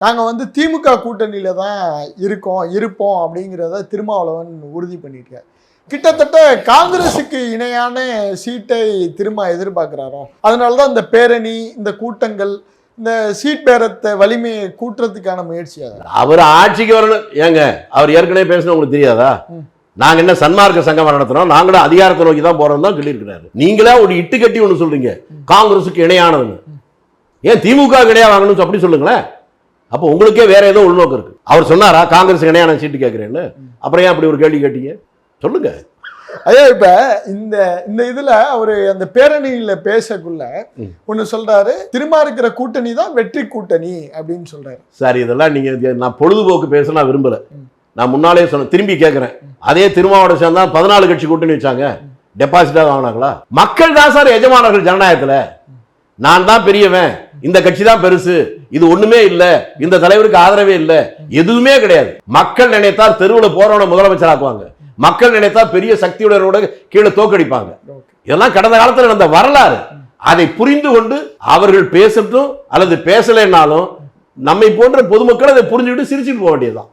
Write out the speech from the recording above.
நாங்க வந்து திமுக கூட்டணியில தான் இருப்போம் அப்படிங்கிறத திருமாவளவன் உறுதி பண்ணியிருக்காரு. கிட்டத்தட்ட காங்கிரஸுக்கு இணையான சீட்டை திரும்ப எதிர்பார்க்கிறாரோ, அதனாலதான் இந்த பேரணி, இந்த கூட்டங்கள், இந்த சீட் பேரத்தை வலிமையை கூட்டுறதுக்கான முயற்சி. அவர் ஆட்சிக்கு வரணும். ஏங்க அவர் ஏற்கனவே பேசணும் உங்களுக்கு தெரியாதா? நாங்க என்ன சன்மார்க்க சங்கம் நடத்துறோம், நாங்களும் அதிகாரத்தை நோக்கி தான் போறோம் தான் சொல்லியிருக்கிறாரு. நீங்களே ஒரு இட்டு கட்டி ஒண்ணு சொல்றீங்க காங்கிரஸுக்கு இணையானதுன்னு. ஏன் திமுக இணையா வாங்கணும் அப்படி சொல்லுங்களேன். அப்போ உங்களுக்கே வேற ஏதோ உள்நோக்கம் இருக்கு. அவர் சொன்னாரா காங்கிரஸ் இணையான சீட்டு கேட்கிறேன்னு? அப்புறம் ஏன் அப்படி ஒரு கேள்வி கேட்டீங்க சொல்லுங்க. அதே இப்ப இந்த இதுல அவரு அந்த பேரணியில பேசக்குள்ள ஒண்ணு சொல்றாரு, திரும்ப இருக்கிற கூட்டணி தான் வெற்றி கூட்டணி அப்படின்னு சொல்றாரு. சார் இதெல்லாம் நீங்க நான் பொழுதுபோக்கு பேச நான் விரும்பல. நான் முன்னாலே சொன்னேன், திரும்பி கேட்கிறேன். அதே திருமாவளவன் சேர்ந்தா 14 கட்சி கூட்டணி வச்சாங்க, டெபாசிட்டா வாங்கினாங்களா? மக்கள் தான் சார் எஜமானர்கள் ஜனநாயகத்துல. நான் தான் பெரியவன், இந்த கட்சி தான் பெருசு, இது ஒண்ணுமே இல்ல, இந்த தலைவருக்கு ஆதரவே இல்ல, எதுவுமே கிடையாது. மக்கள் நினைத்தால் தெருவில் போறவன முதலமைச்சர் ஆக்குவாங்க, மக்கள் நினைத்தால் பெரிய சக்தியுடனோட கீழே தோக்கடிப்பாங்க. இதெல்லாம் கடந்த காலத்தில் நடந்த வரலாறு. அதை புரிந்து கொண்டு அவர்கள் பேசட்டும் அல்லது பேசலைன்னாலும் நம்மை போன்ற பொதுமக்கள் அதை புரிஞ்சுக்கிட்டு சிரிச்சுட்டு போக வேண்டியதுதான்.